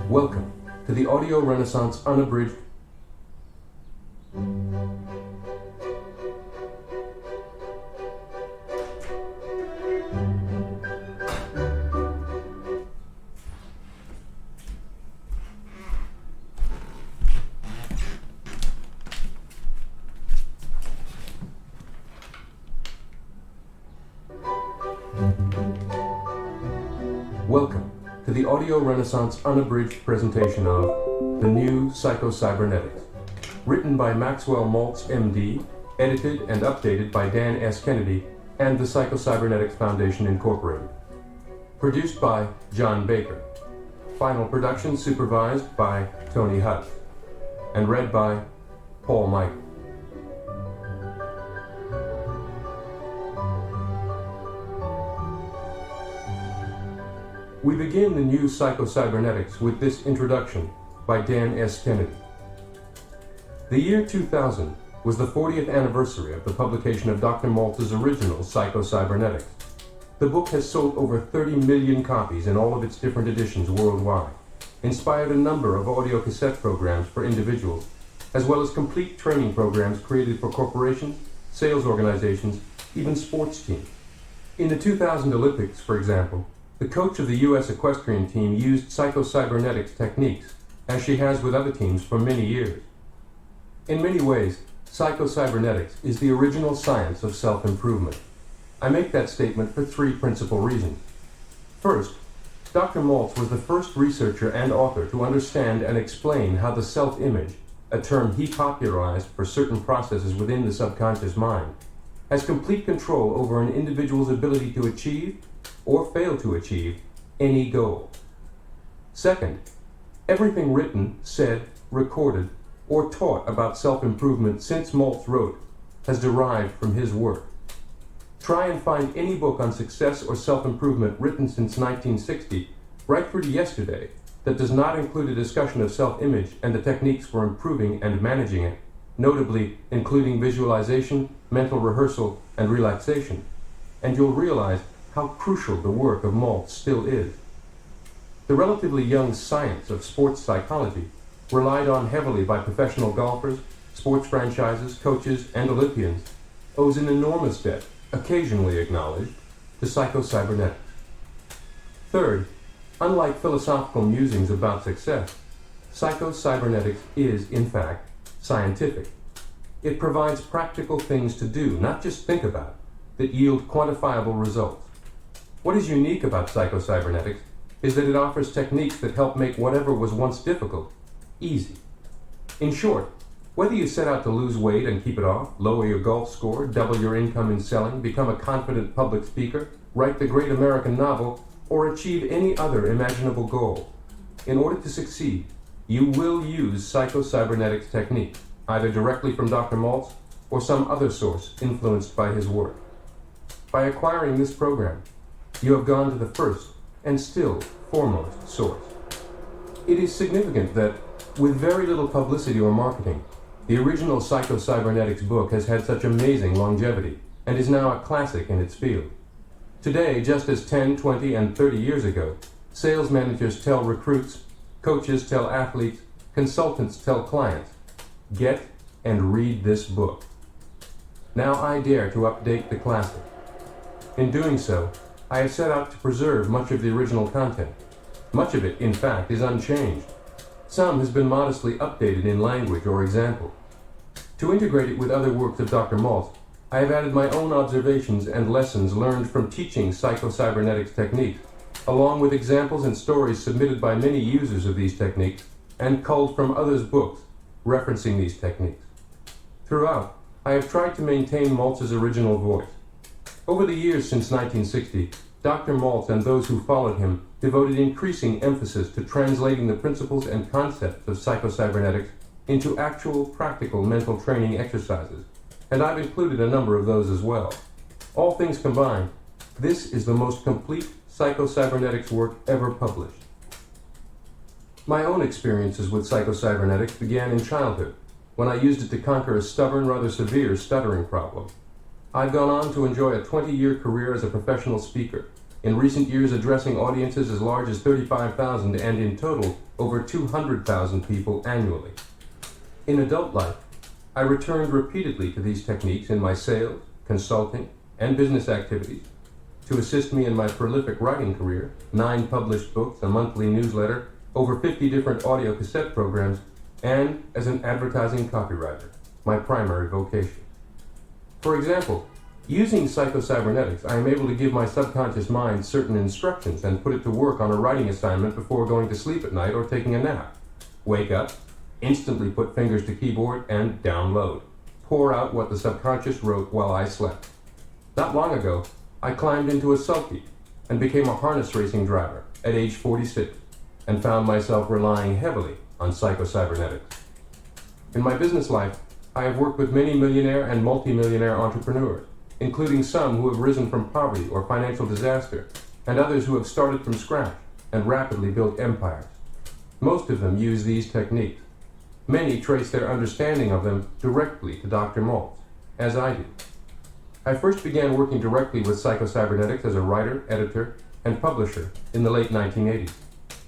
Welcome to the Audio Renaissance Unabridged. Welcome to the Audio Renaissance Unabridged presentation of The New Psycho-Cybernetics, written by Maxwell Maltz, MD, edited and updated by Dan S. Kennedy and the Psycho-Cybernetics Foundation, Incorporated. Produced by John Baker. Final production supervised by Tony Hutt. And read by Paul Michael. We begin the new Psycho-Cybernetics with this introduction by Dan S. Kennedy. The year 2000 was the 40th anniversary of the publication of Dr. Maltz's original Psycho-Cybernetics. The book has sold over 30 million copies in all of its different editions worldwide, inspired a number of audio cassette programs for individuals, as well as complete training programs created for corporations, sales organizations, even sports teams. In the 2000 Olympics, for example, the coach of the U.S. equestrian team used psycho-cybernetics techniques, as she has with other teams for many years. In many ways, psycho-cybernetics is the original science of self-improvement. I make that statement for three principal reasons. First, Dr. Maltz was the first researcher and author to understand and explain how the self-image, a term he popularized for certain processes within the subconscious mind, has complete control over an individual's ability to achieve or fail to achieve any goal. Second, everything written, said, recorded, or taught about self-improvement since Maltz wrote has derived from his work. Try and find any book on success or self-improvement written since 1960, right through to yesterday, that does not include a discussion of self-image and the techniques for improving and managing it, notably including visualization, mental rehearsal, and relaxation, and you'll realize how crucial the work of Maltz still is. The relatively young science of sports psychology, relied on heavily by professional golfers, sports franchises, coaches, and Olympians, owes an enormous debt, occasionally acknowledged, to psycho-cybernetics. Third, unlike philosophical musings about success, psycho-cybernetics is, in fact, scientific. It provides practical things to do, not just think about, that yield quantifiable results. What is unique about psycho-cybernetics is that it offers techniques that help make whatever was once difficult easy. In short, whether you set out to lose weight and keep it off, lower your golf score, double your income in selling, become a confident public speaker, write the great American novel, or achieve any other imaginable goal, in order to succeed, you will use psycho-cybernetics techniques, either directly from Dr. Maltz or some other source influenced by his work. By acquiring this program, you have gone to the first and still foremost source. It is significant that, with very little publicity or marketing, the original Psycho-Cybernetics book has had such amazing longevity and is now a classic in its field. Today, just as 10, 20, and 30 years ago, sales managers tell recruits, coaches tell athletes, consultants tell clients, get and read this book. Now I dare to update the classic. In doing so, I have set out to preserve much of the original content. Much of it, in fact, is unchanged. Some has been modestly updated in language or example. To integrate it with other works of Dr. Maltz, I have added my own observations and lessons learned from teaching psycho-cybernetics techniques, along with examples and stories submitted by many users of these techniques and culled from others' books referencing these techniques. Throughout, I have tried to maintain Maltz's original voice. Over the years since 1960, Dr. Maltz and those who followed him devoted increasing emphasis to translating the principles and concepts of psycho-cybernetics into actual practical mental training exercises, and I've included a number of those as well. All things combined, this is the most complete psycho-cybernetics work ever published. My own experiences with psycho-cybernetics began in childhood, when I used it to conquer a stubborn, rather severe stuttering problem. I've gone on to enjoy a 20-year career as a professional speaker, in recent years addressing audiences as large as 35,000 and in total over 200,000 people annually. In adult life, I returned repeatedly to these techniques in my sales, consulting, and business activities to assist me in my prolific writing career, 9 published books, a monthly newsletter, over 50 different audio cassette programs, and as an advertising copywriter, my primary vocation. For example, using psychocybernetics, I am able to give my subconscious mind certain instructions and put it to work on a writing assignment before going to sleep at night or taking a nap. Wake up, instantly put fingers to keyboard, and download. Pour out what the subconscious wrote while I slept. Not long ago, I climbed into a sulky and became a harness racing driver at age 46 and found myself relying heavily on psychocybernetics. In my business life, I have worked with many millionaire and multimillionaire entrepreneurs, including some who have risen from poverty or financial disaster, and others who have started from scratch and rapidly built empires. Most of them use these techniques. Many trace their understanding of them directly to Dr. Maltz, as I do. I first began working directly with psychocybernetics as a writer, editor, and publisher in the late 1980s.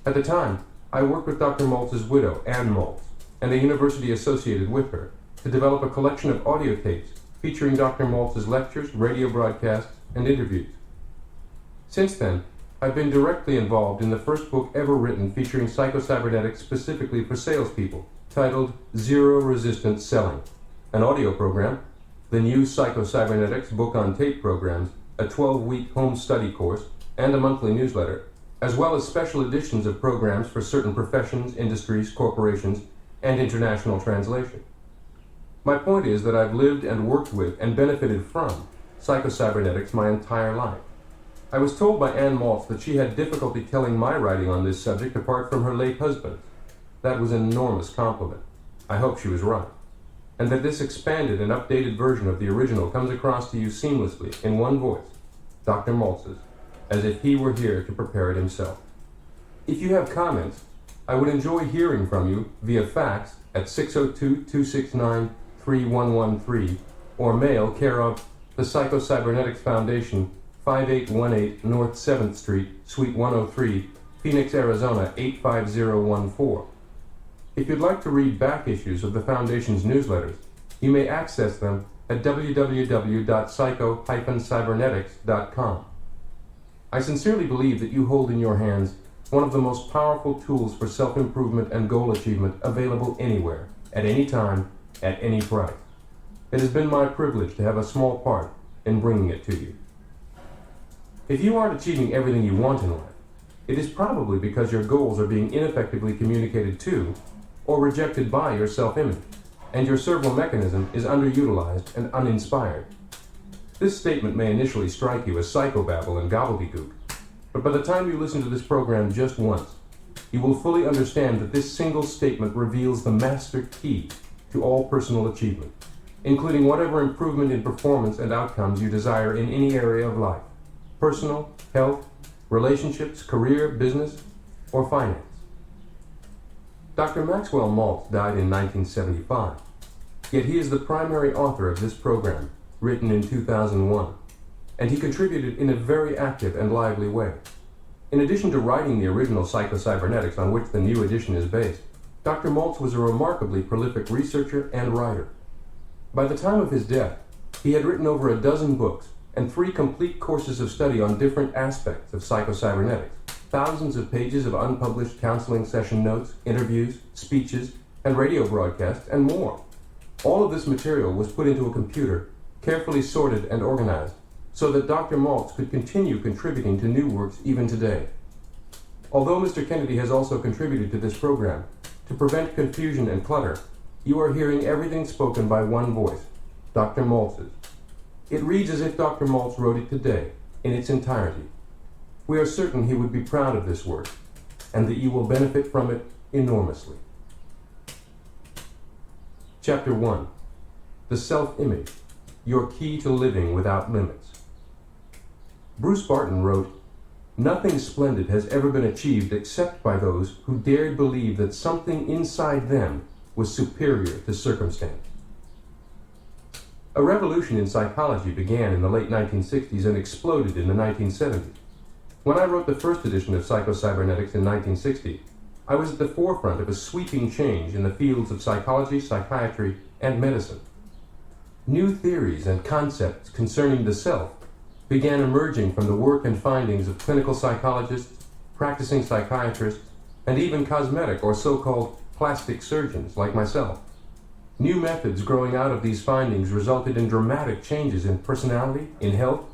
At the time, I worked with Dr. Maltz's widow, Ann Maltz, and a university associated with her to develop a collection of audio tapes featuring Dr. Maltz's lectures, radio broadcasts, and interviews. Since then, I've been directly involved in the first book ever written featuring psychocybernetics specifically for salespeople, titled Zero Resistance Selling, an audio program, the new Psychocybernetics book on tape programs, a 12-week home study course, and a monthly newsletter, as well as special editions of programs for certain professions, industries, corporations, and international translation. My point is that I've lived and worked with and benefited from psychocybernetics my entire life. I was told by Ann Maltz that she had difficulty telling my writing on this subject apart from her late husband. That was an enormous compliment. I hope she was right. And that this expanded and updated version of the original comes across to you seamlessly in one voice, Dr. Maltz's, as if he were here to prepare it himself. If you have comments, I would enjoy hearing from you via fax at 602-269-3113 or mail care of the Psychocybernetics Foundation, 5818 North 7th Street, Suite 103, Phoenix, Arizona 85014. If you'd like to read back issues of the Foundation's newsletters, you may access them at www.psycho-cybernetics.com. I sincerely believe that you hold in your hands one of the most powerful tools for self-improvement and goal achievement available anywhere, at any time, at any price. It has been my privilege to have a small part in bringing it to you. If you aren't achieving everything you want in life, it is probably because your goals are being ineffectively communicated to or rejected by your self-image, and your servo mechanism is underutilized and uninspired. This statement may initially strike you as psychobabble and gobbledygook, but by the time you listen to this program just once, you will fully understand that this single statement reveals the master key to all personal achievement, including whatever improvement in performance and outcomes you desire in any area of life: personal, health, relationships, career, business, or finance. Dr. Maxwell Maltz died in 1975, yet he is the primary author of this program, written in 2001, and he contributed in a very active and lively way. In addition to writing the original Psychocybernetics on which the new edition is based, Dr. Maltz was a remarkably prolific researcher and writer. By the time of his death, he had written over a dozen books and 3 complete courses of study on different aspects of psychocybernetics, thousands of pages of unpublished counseling session notes, interviews, speeches, and radio broadcasts, and more. All of this material was put into a computer, carefully sorted and organized, so that Dr. Maltz could continue contributing to new works even today. Although Mr. Kennedy has also contributed to this program, to prevent confusion and clutter, you are hearing everything spoken by one voice, Dr. Maltz's. It reads as if Dr. Maltz wrote it today, in its entirety. We are certain he would be proud of this work, and that you will benefit from it enormously. Chapter 1. The Self-Image, Your Key to Living Without Limits. Bruce Barton wrote, "Nothing splendid has ever been achieved except by those who dared believe that something inside them was superior to circumstance." A revolution in psychology began in the late 1960s and exploded in the 1970s. When I wrote the first edition of Psycho-Cybernetics in 1960, I was at the forefront of a sweeping change in the fields of psychology, psychiatry, and medicine. New theories and concepts concerning the self began emerging from the work and findings of clinical psychologists, practicing psychiatrists, and even cosmetic or so-called plastic surgeons like myself. New methods growing out of these findings resulted in dramatic changes in personality, in health,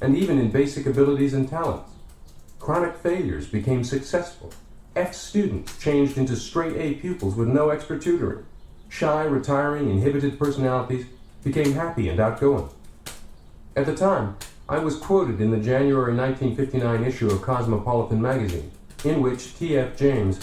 and even in basic abilities and talents. Chronic failures became successful. F students changed into straight A pupils with no extra tutoring. Shy, retiring, inhibited personalities became happy and outgoing. At the time, I was quoted in the January 1959 issue of Cosmopolitan magazine, in which T.F. James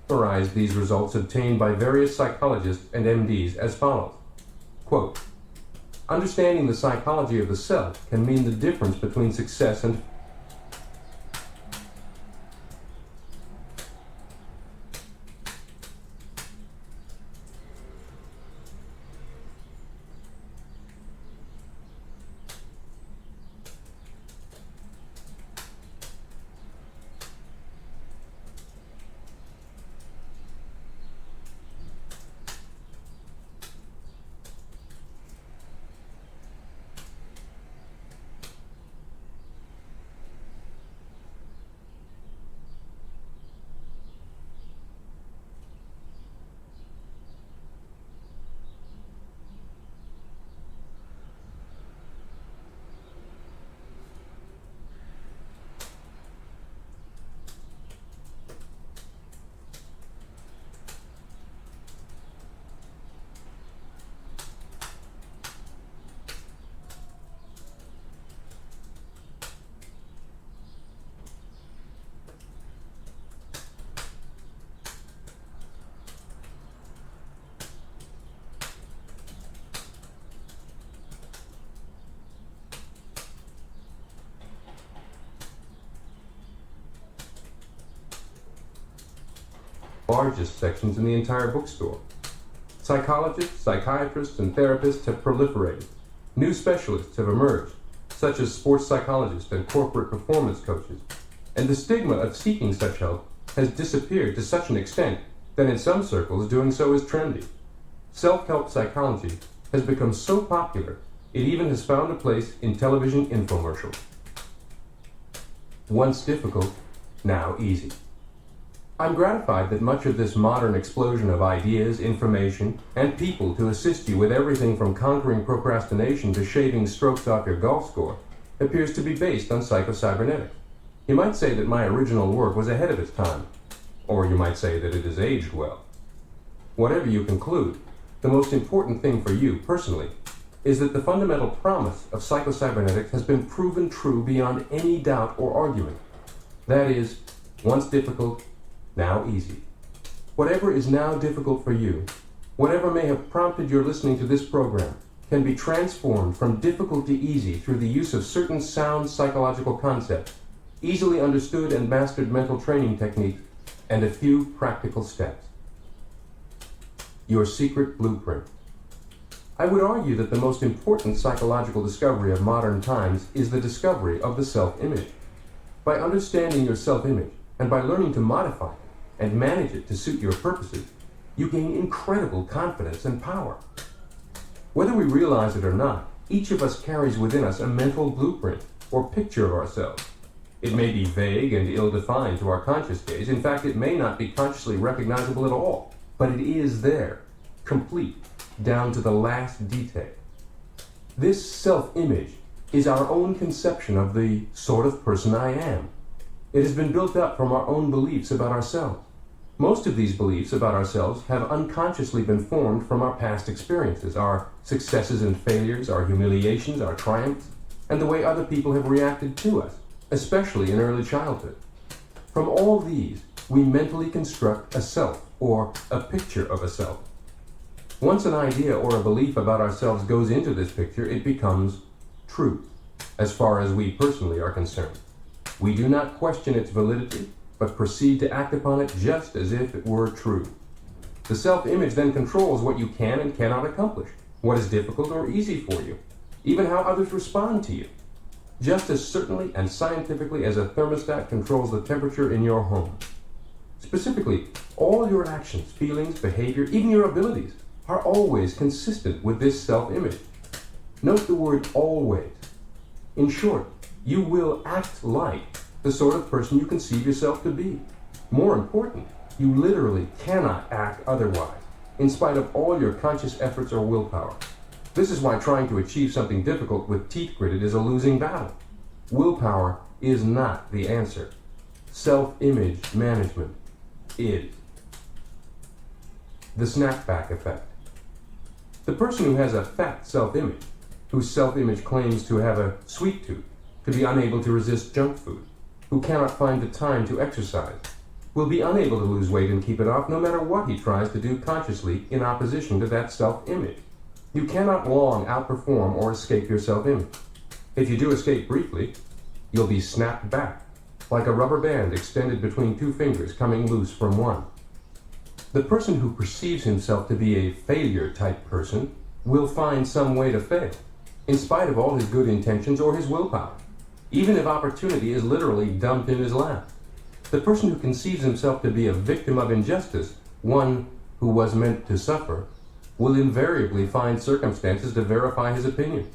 summarized these results obtained by various psychologists and MDs as follows. Quote, understanding the psychology of the self can mean the difference between success and largest sections in the entire bookstore. Psychologists, psychiatrists, and therapists have proliferated. New specialists have emerged, such as sports psychologists and corporate performance coaches, and the stigma of seeking such help has disappeared to such an extent that in some circles doing so is trendy. Self-help psychology has become so popular, it even has found a place in television infomercials. Once difficult, now easy. I'm gratified that much of this modern explosion of ideas, information, and people to assist you with everything from conquering procrastination to shaving strokes off your golf score appears to be based on psycho-cybernetics. You might say that my original work was ahead of its time, or you might say that it has aged well. Whatever you conclude, the most important thing for you personally is that the fundamental promise of psycho-cybernetics has been proven true beyond any doubt or argument. That is, once difficult, now easy. Whatever is now difficult for you, whatever may have prompted your listening to this program, can be transformed from difficult to easy through the use of certain sound psychological concepts, easily understood and mastered mental training techniques, and a few practical steps. Your secret blueprint. I would argue that the most important psychological discovery of modern times is the discovery of the self-image. By understanding your self-image, and by learning to modify it and manage it to suit your purposes, you gain incredible confidence and power. Whether we realize it or not, each of us carries within us a mental blueprint or picture of ourselves. It may be vague and ill-defined to our conscious gaze. In fact, it may not be consciously recognizable at all, but it is there, complete, down to the last detail. This self-image is our own conception of the sort of person I am. It has been built up from our own beliefs about ourselves. Most of these beliefs about ourselves have unconsciously been formed from our past experiences, our successes and failures, our humiliations, our triumphs, and the way other people have reacted to us, especially in early childhood. From all these, we mentally construct a self, or a picture of a self. Once an idea or a belief about ourselves goes into this picture, it becomes truth, as far as we personally are concerned. We do not question its validity, but proceed to act upon it just as if it were true. The self-image then controls what you can and cannot accomplish, what is difficult or easy for you, even how others respond to you, just as certainly and scientifically as a thermostat controls the temperature in your home. Specifically, all your actions, feelings, behavior, even your abilities, are always consistent with this self-image. Note the word always. In short, you will act like the sort of person you conceive yourself to be. More important, you literally cannot act otherwise, in spite of all your conscious efforts or willpower. This is why trying to achieve something difficult with teeth gritted is a losing battle. Willpower is not the answer. Self-image management is. The snapback effect. The person who has a fat self-image, whose self-image claims to have a sweet tooth, to be unable to resist junk food, who cannot find the time to exercise, will be unable to lose weight and keep it off no matter what he tries to do consciously in opposition to that self-image. You cannot long outperform or escape your self-image. If you do escape briefly, you'll be snapped back, like a rubber band extended between two fingers coming loose from one. The person who perceives himself to be a failure-type person will find some way to fail, in spite of all his good intentions or his willpower, even if opportunity is literally dumped in his lap. The person who conceives himself to be a victim of injustice, one who was meant to suffer, will invariably find circumstances to verify his opinion.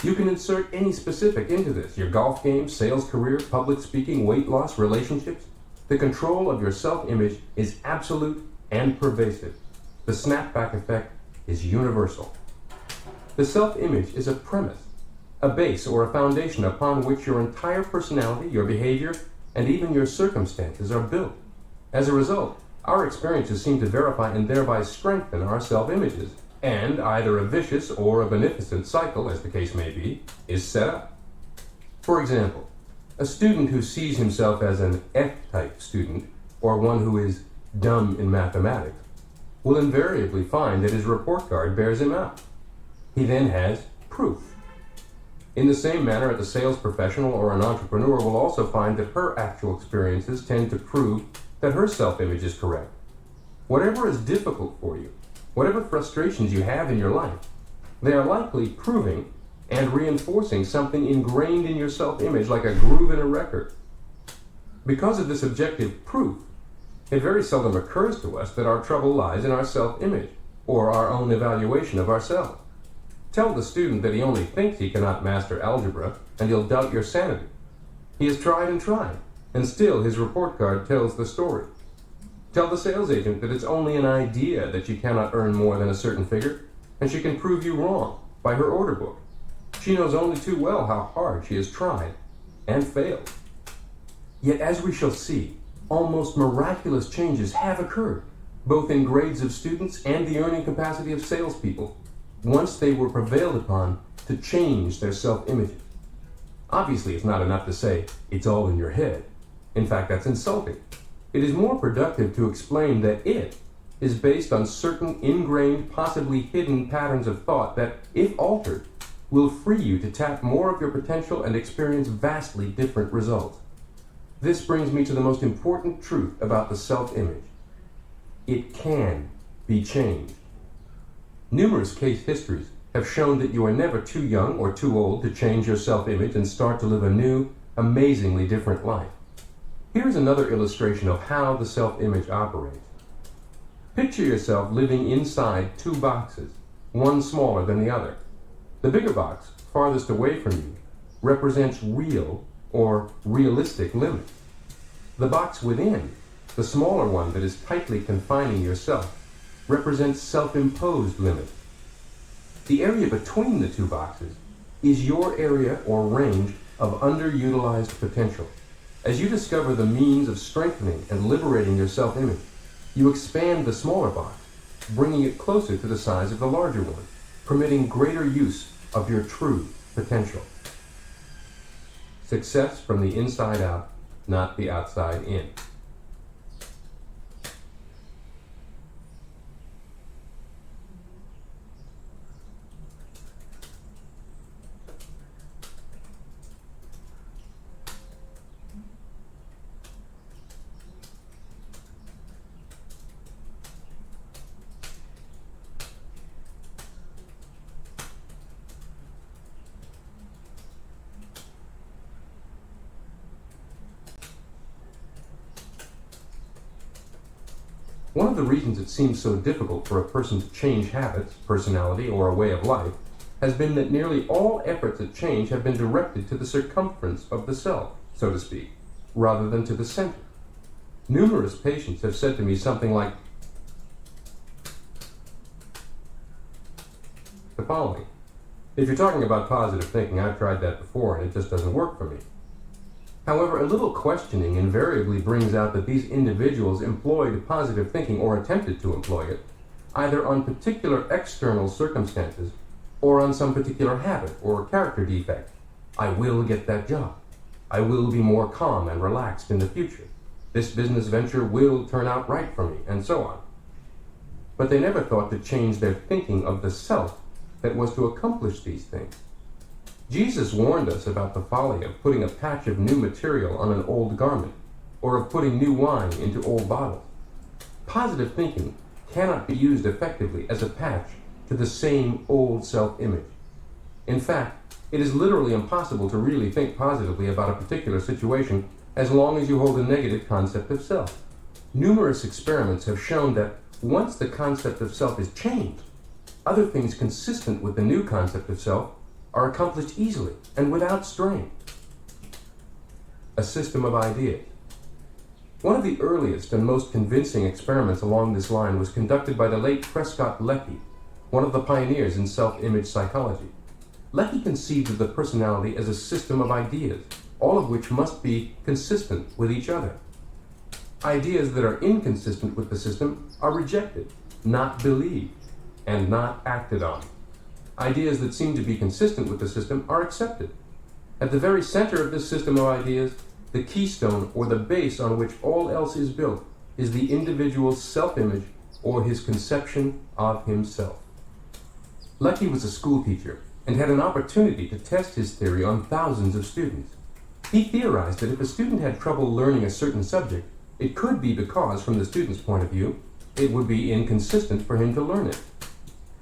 You can insert any specific into this: your golf game, sales career, public speaking, weight loss, relationships. The control of your self-image is absolute and pervasive. The snapback effect is universal. The self-image is a premise, a base or a foundation upon which your entire personality, your behavior, and even your circumstances are built. As a result, our experiences seem to verify and thereby strengthen our self-images, and either a vicious or a beneficent cycle, as the case may be, is set up. For example, a student who sees himself as an F-type student, or one who is dumb in mathematics, will invariably find that his report card bears him out. He then has proof. In the same manner, the sales professional or an entrepreneur will also find that her actual experiences tend to prove that her self-image is correct. Whatever is difficult for you, whatever frustrations you have in your life, they are likely proving and reinforcing something ingrained in your self-image like a groove in a record. Because of this objective proof, it very seldom occurs to us that our trouble lies in our self-image or our own evaluation of ourselves. Tell the student that he only thinks he cannot master algebra, and he'll doubt your sanity. He has tried, and still his report card tells the story. Tell the sales agent that it's only an idea that you cannot earn more than a certain figure, and she can prove you wrong by her order book. She knows only too well how hard she has tried and failed. Yet, as we shall see, almost miraculous changes have occurred, both in grades of students and the earning capacity of salespeople, once they were prevailed upon to change their self-images. Obviously, it's not enough to say, it's all in your head. In fact, that's insulting. It is more productive to explain that it is based on certain ingrained, possibly hidden patterns of thought that, if altered, will free you to tap more of your potential and experience vastly different results. This brings me to the most important truth about the self-image. It can be changed. Numerous case histories have shown that you are never too young or too old to change your self-image and start to live a new, amazingly different life. Here's another illustration of how the self-image operates. Picture yourself living inside two boxes, one smaller than the other. The bigger box, farthest away from you, represents real or realistic limits. The box within, the smaller one that is tightly confining yourself, represents self-imposed limits. The area between the two boxes is your area or range of underutilized potential. As you discover the means of strengthening and liberating your self-image, you expand the smaller box, bringing it closer to the size of the larger one, permitting greater use of your true potential. Success from the inside out, not the outside in. One of the reasons it seems so difficult for a person to change habits, personality, or a way of life has been that nearly all efforts at change have been directed to the circumference of the self, so to speak, rather than to the center. Numerous patients have said to me something like the following: "If you're talking about positive thinking, I've tried that before and it just doesn't work for me." However, a little questioning invariably brings out that these individuals employed positive thinking, or attempted to employ it, either on particular external circumstances or on some particular habit or character defect. I will get that job. I will be more calm and relaxed in the future. This business venture will turn out right for me, and so on. But they never thought to change their thinking of the self that was to accomplish these things. Jesus warned us about the folly of putting a patch of new material on an old garment, or of putting new wine into old bottles. Positive thinking cannot be used effectively as a patch to the same old self-image. In fact, it is literally impossible to really think positively about a particular situation as long as you hold a negative concept of self. Numerous experiments have shown that once the concept of self is changed, other things consistent with the new concept of self are accomplished easily and without strain. A system of ideas. One of the earliest and most convincing experiments along this line was conducted by the late Prescott Lecky, one of the pioneers in self-image psychology. Lecky conceived of the personality as a system of ideas, all of which must be consistent with each other. Ideas that are inconsistent with the system are rejected, not believed, and not acted on. Ideas that seem to be consistent with the system are accepted. At the very center of this system of ideas, the keystone or the base on which all else is built is the individual's self-image or his conception of himself. Lecky was a school teacher and had an opportunity to test his theory on thousands of students. He theorized that if a student had trouble learning a certain subject, it could be because, from the student's point of view, it would be inconsistent for him to learn it.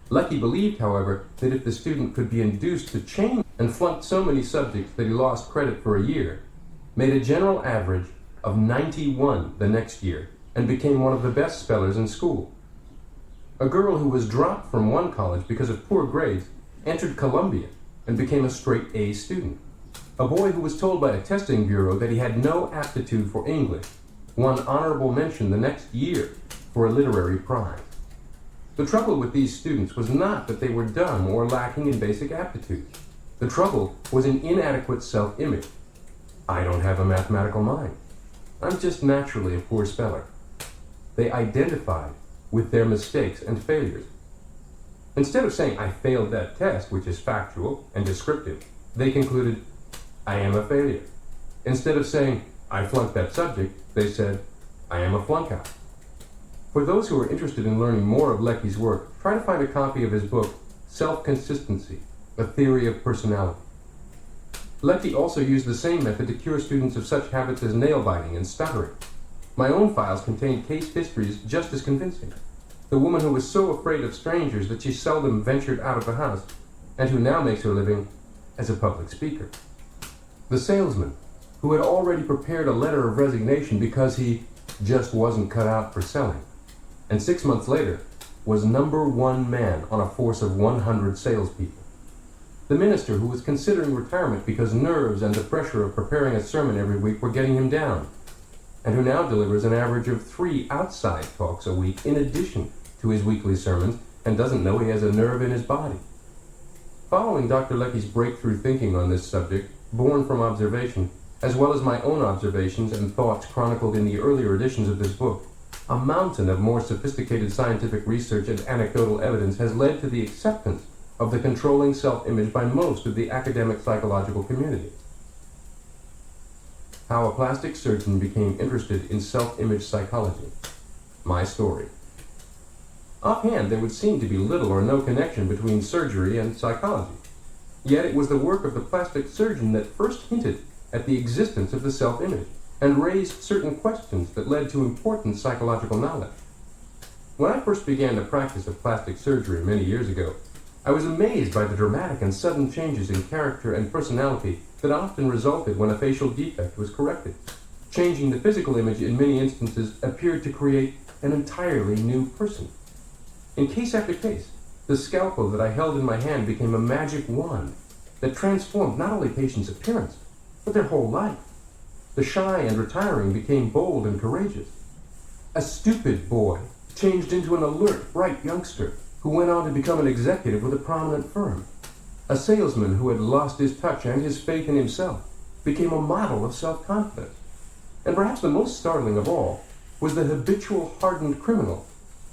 Lecky believed, however, that if the student could be induced to change and flunked so many subjects that he lost credit for a year, made a general average of 91 the next year, and became one of the best spellers in school. A girl who was dropped from one college because of poor grades entered Columbia and became a straight A student. A boy who was told by a testing bureau that he had no aptitude for English won honorable mention the next year for a literary prize. The trouble with these students was not that they were dumb or lacking in basic aptitudes. The trouble was an inadequate self-image. I don't have a mathematical mind. I'm just naturally a poor speller. They identified with their mistakes and failures. Instead of saying, I failed that test, which is factual and descriptive, they concluded, I am a failure. Instead of saying, I flunked that subject, they said, I am a flunkout. For those who are interested in learning more of Lecky's work, try to find a copy of his book, Self-Consistency, A Theory of Personality. Lecky also used the same method to cure students of such habits as nail-biting and stuttering. My own files contain case histories just as convincing. The woman who was so afraid of strangers that she seldom ventured out of the house, and who now makes her living as a public speaker. The salesman, who had already prepared a letter of resignation because he just wasn't cut out for selling, and 6 months later was #1 man on a force of 100 salespeople. The minister who was considering retirement because nerves and the pressure of preparing a sermon every week were getting him down, and who now delivers an average of 3 outside talks a week in addition to his weekly sermons and doesn't know he has a nerve in his body. Following Dr. Lecky's breakthrough thinking on this subject, born from observation, as well as my own observations and thoughts chronicled in the earlier editions of this book, a mountain of more sophisticated scientific research and anecdotal evidence has led to the acceptance of the controlling self-image by most of the academic psychological community. How a plastic surgeon became interested in self-image psychology. My story. Offhand, there would seem to be little or no connection between surgery and psychology. Yet it was the work of the plastic surgeon that first hinted at the existence of the self-image and raised certain questions that led to important psychological knowledge. When I first began the practice of plastic surgery many years ago, I was amazed by the dramatic and sudden changes in character and personality that often resulted when a facial defect was corrected. Changing the physical image in many instances appeared to create an entirely new person. In case after case, the scalpel that I held in my hand became a magic wand that transformed not only patients' appearance, but their whole life. The shy and retiring became bold and courageous. A stupid boy changed into an alert, bright youngster who went on to become an executive with a prominent firm. A salesman who had lost his touch and his faith in himself became a model of self-confidence. And perhaps the most startling of all was the habitual hardened criminal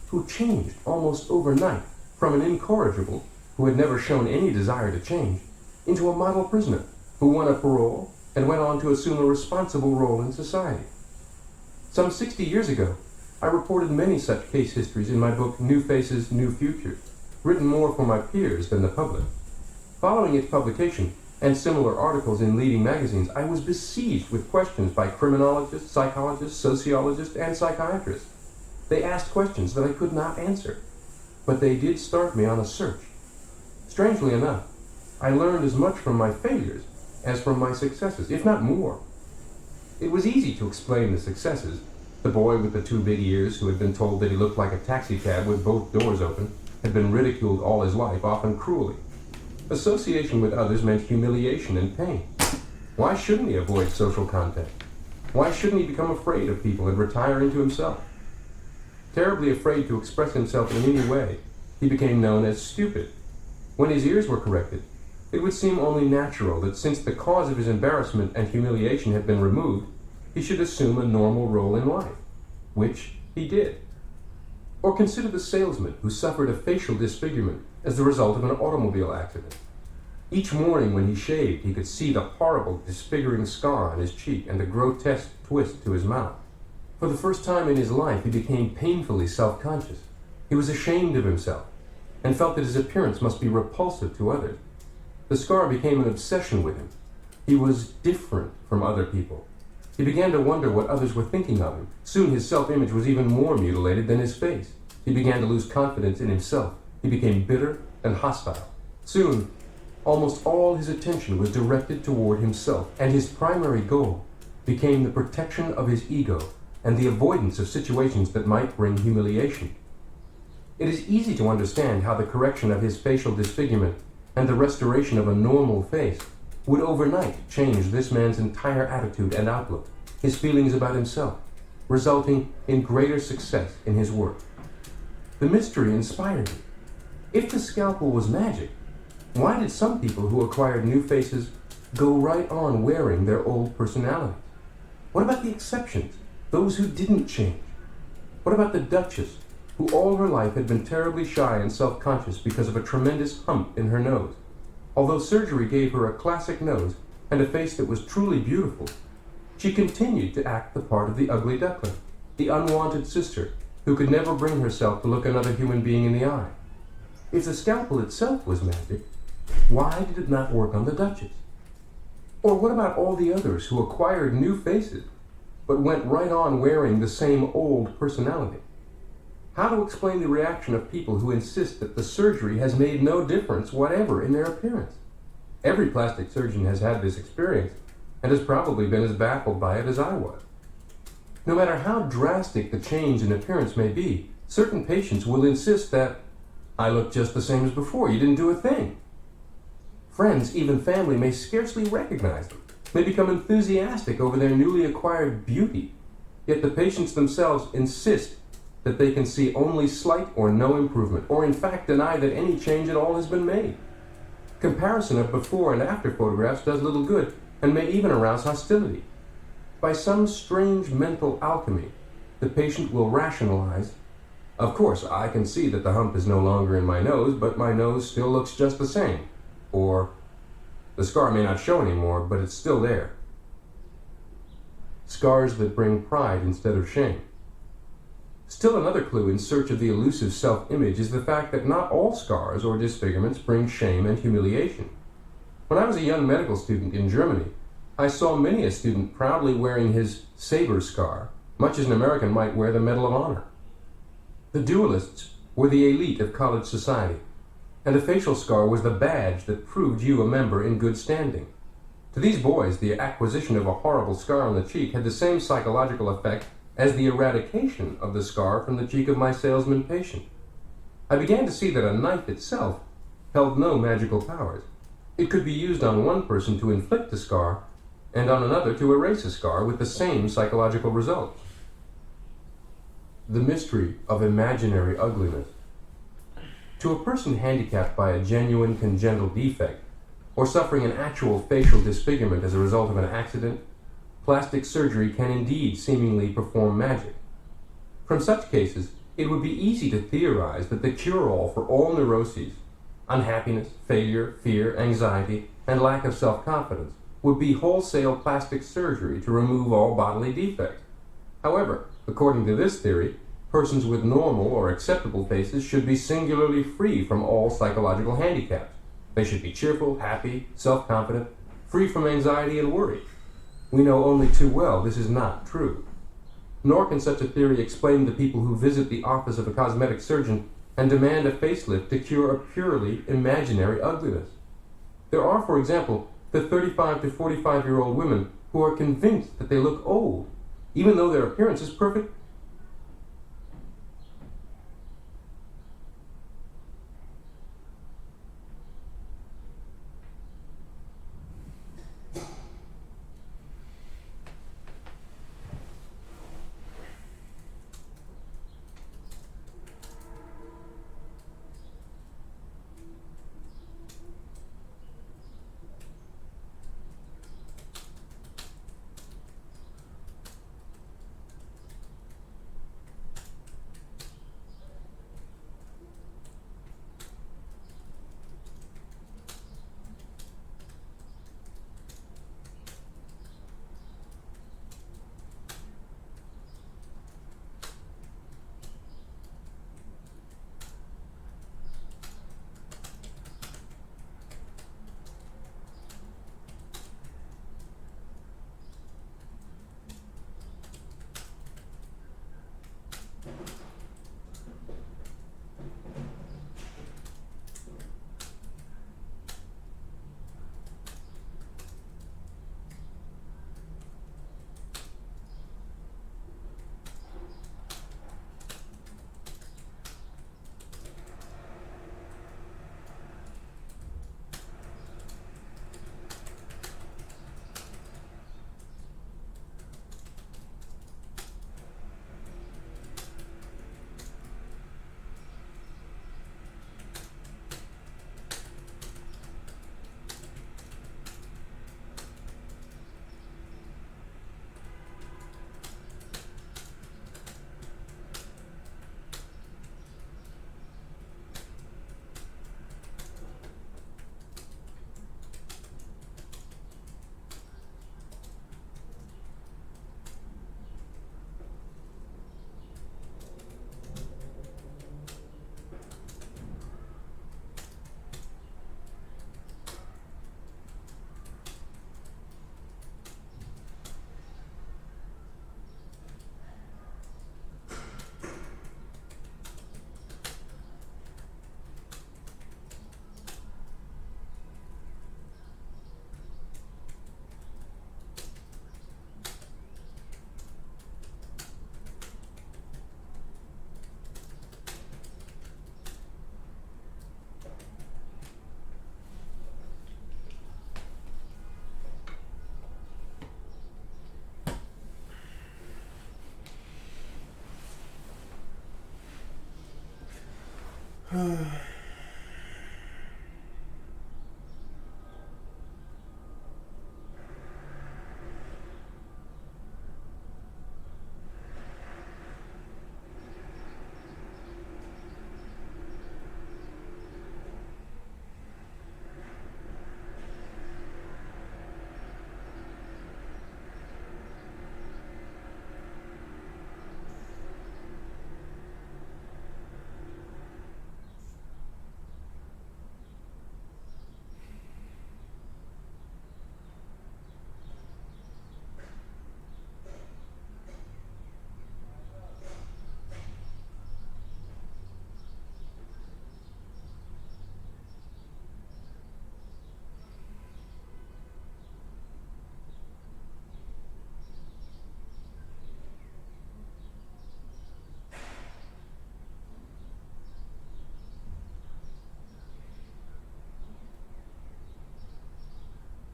who changed almost overnight from an incorrigible who had never shown any desire to change into a model prisoner who won a parole and went on to assume a responsible role in society. Some 60 years ago, I reported many such case histories in my book New Faces, New Futures, written more for my peers than the public. Following its publication, and similar articles in leading magazines, I was besieged with questions by criminologists, psychologists, sociologists, and psychiatrists. They asked questions that I could not answer, but they did start me on a search. Strangely enough, I learned as much from my failures as from my successes, if not more. It was easy to explain the successes. The boy with the 2 big ears who had been told that he looked like a taxicab with both doors open had been ridiculed all his life, often cruelly. Association with others meant humiliation and pain. Why shouldn't he avoid social contact? Why shouldn't he become afraid of people and retire into himself? Terribly afraid to express himself in any way, he became known as stupid. When his ears were corrected, it would seem only natural that since the cause of his embarrassment and humiliation had been removed, he should assume a normal role in life, which he did. Or consider the salesman who suffered a facial disfigurement as the result of an automobile accident. Each morning when he shaved, he could see the horrible disfiguring scar on his cheek and the grotesque twist to his mouth. For the first time in his life, he became painfully self-conscious. He was ashamed of himself and felt that his appearance must be repulsive to others. The scar became an obsession with him. He was different from other people. He began to wonder what others were thinking of him. Soon his self-image was even more mutilated than his face. He began to lose confidence in himself. He became bitter and hostile. Soon, almost all his attention was directed toward himself, and his primary goal became the protection of his ego and the avoidance of situations that might bring humiliation. It is easy to understand how the correction of his facial disfigurement and the restoration of a normal face would overnight change this man's entire attitude and outlook, his feelings about himself, resulting in greater success in his work. The mystery inspired me. If the scalpel was magic, why did some people who acquired new faces go right on wearing their old personalities? What about the exceptions, those who didn't change? What about the Duchess, who all her life had been terribly shy and self-conscious because of a tremendous hump in her nose? Although surgery gave her a classic nose and a face that was truly beautiful, she continued to act the part of the ugly duckling, the unwanted sister who could never bring herself to look another human being in the eye. If the scalpel itself was magic, why did it not work on the Duchess? Or what about all the others who acquired new faces, but went right on wearing the same old personality? How to explain the reaction of people who insist that the surgery has made no difference whatever in their appearance? Every plastic surgeon has had this experience and has probably been as baffled by it as I was. No matter how drastic the change in appearance may be, certain patients will insist that, "I look just the same as before, you didn't do a thing." Friends, even family, may scarcely recognize them, may become enthusiastic over their newly acquired beauty, yet the patients themselves insist that they can see only slight or no improvement, or in fact deny that any change at all has been made. Comparison of before and after photographs does little good and may even arouse hostility. By some strange mental alchemy, the patient will rationalize, "Of course, I can see that the hump is no longer in my nose, but my nose still looks just the same." Or, "The scar may not show anymore, but it's still there." Scars that bring pride instead of shame. Still another clue in search of the elusive self-image is the fact that not all scars or disfigurements bring shame and humiliation. When I was a young medical student in Germany, I saw many a student proudly wearing his saber scar, much as an American might wear the Medal of Honor. The duelists were the elite of college society, and a facial scar was the badge that proved you a member in good standing. To these boys, the acquisition of a horrible scar on the cheek had the same psychological effect as the eradication of the scar from the cheek of my salesman patient. I began to see that a knife itself held no magical powers. It could be used on one person to inflict a scar, and on another to erase a scar with the same psychological result. The mystery of imaginary ugliness. To a person handicapped by a genuine congenital defect, or suffering an actual facial disfigurement as a result of an accident, plastic surgery can indeed seemingly perform magic. From such cases, it would be easy to theorize that the cure-all for all neuroses, unhappiness, failure, fear, anxiety, and lack of self-confidence, would be wholesale plastic surgery to remove all bodily defects. However, according to this theory, persons with normal or acceptable faces should be singularly free from all psychological handicaps. They should be cheerful, happy, self-confident, free from anxiety and worry. We know only too well this is not true. Nor can such a theory explain the people who visit the office of a cosmetic surgeon and demand a facelift to cure a purely imaginary ugliness. There are, for example, the 35 to 45-year-old women who are convinced that they look old, even though their appearance is perfect.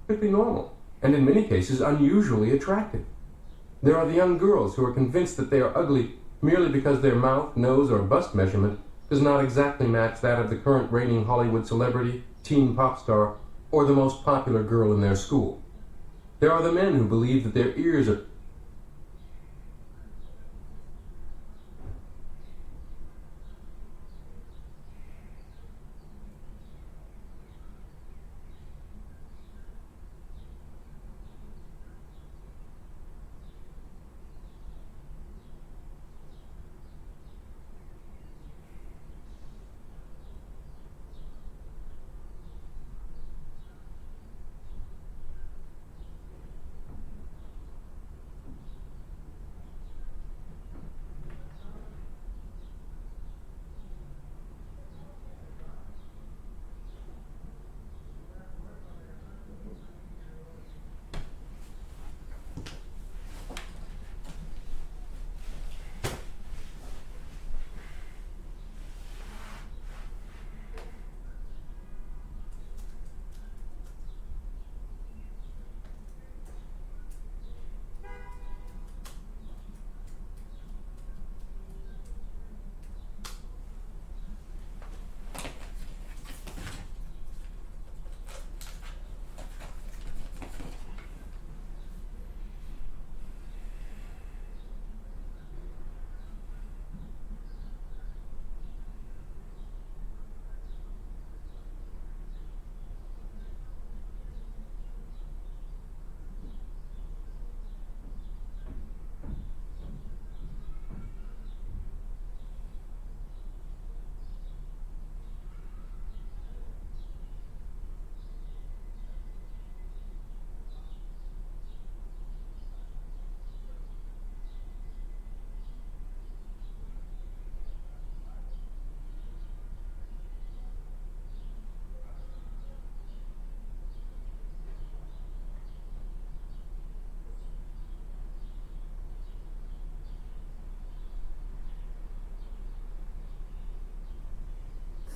perfectly normal, and in many cases unusually attractive. There are the young girls who are convinced that they are ugly merely because their mouth, nose, or bust measurement does not exactly match that of the current reigning Hollywood celebrity, teen pop star, or the most popular girl in their school. There are the men who believe that their ears are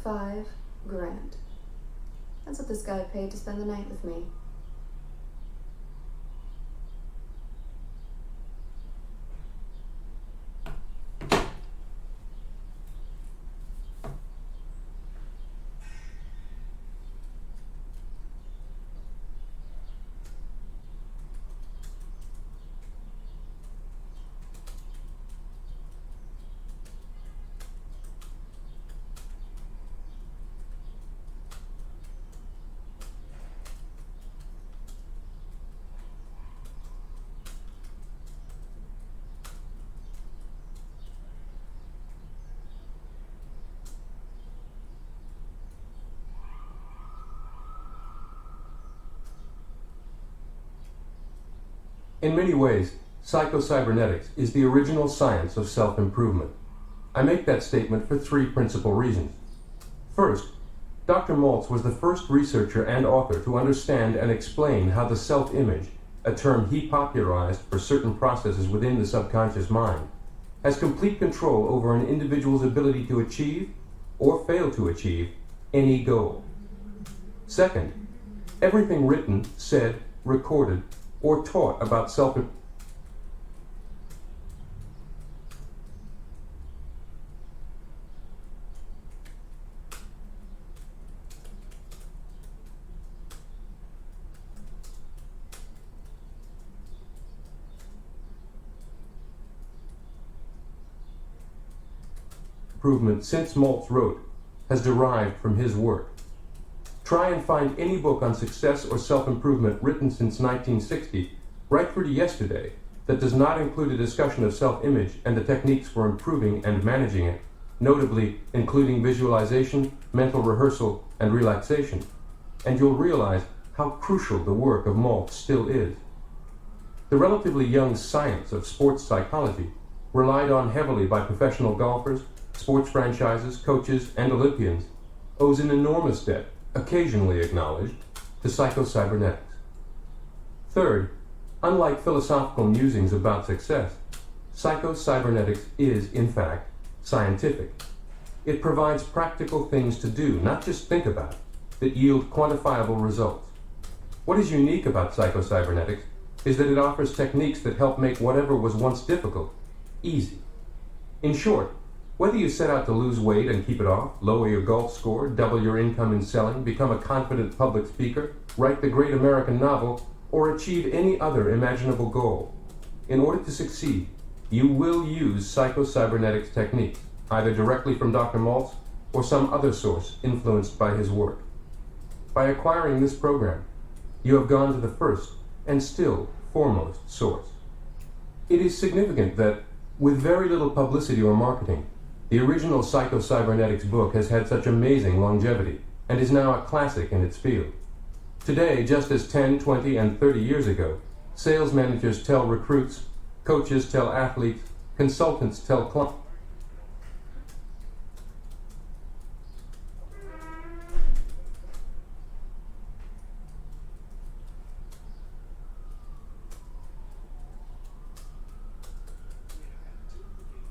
$5,000. That's what this guy paid to spend the night with me. In many ways, psychocybernetics is the original science of self-improvement. I make that statement for three principal reasons. First, Dr. Maltz was the first researcher and author to understand and explain how the self-image, a term he popularized for certain processes within the subconscious mind, has complete control over an individual's ability to achieve, or fail to achieve, any goal. Second, everything written, said, recorded, or taught about self-improvement since Maltz wrote has derived from his work. Try and find any book on success or self-improvement written since 1960, right through to yesterday, that does not include a discussion of self-image and the techniques for improving and managing it, notably including visualization, mental rehearsal, and relaxation, and you'll realize how crucial the work of Maltz still is. The relatively young science of sports psychology, relied on heavily by professional golfers, sports franchises, coaches, and Olympians, owes an enormous debt, occasionally acknowledged, to psychocybernetics. Third, unlike philosophical musings about success, psychocybernetics is, in fact, scientific. It provides practical things to do, not just think about, that yield quantifiable results. What is unique about psychocybernetics is that it offers techniques that help make whatever was once difficult easy. In short, whether you set out to lose weight and keep it off, lower your golf score, double your income in selling, become a confident public speaker, write the great American novel, or achieve any other imaginable goal, in order to succeed, you will use psychocybernetics techniques, either directly from Dr. Maltz or some other source influenced by his work. By acquiring this program, you have gone to the first and still foremost source. It is significant that, with very little publicity or marketing, the original Psychocybernetics book has had such amazing longevity and is now a classic in its field. Today, just as 10, 20, and 30 years ago, sales managers tell recruits, coaches tell athletes, consultants tell clients.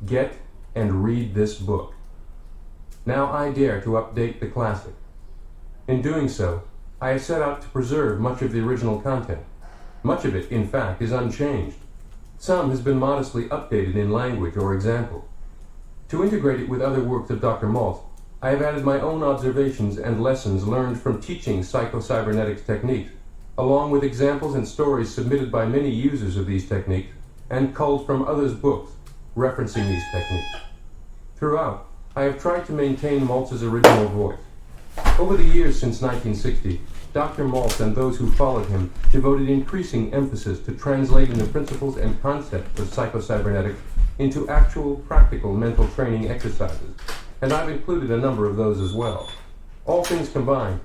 Get and read this book. Now I dare to update the classic. In doing so, I have set out to preserve much of the original content. Much of it, in fact, is unchanged. Some has been modestly updated in language or example. To integrate it with other works of Dr. Maltz, I have added my own observations and lessons learned from teaching psychocybernetics techniques, along with examples and stories submitted by many users of these techniques and culled from others' books referencing these techniques. Throughout, I have tried to maintain Maltz's original voice. Over the years since 1960, Dr. Maltz and those who followed him devoted increasing emphasis to translating the principles and concepts of psychocybernetics into actual practical mental training exercises, and I've included a number of those as well. All things combined,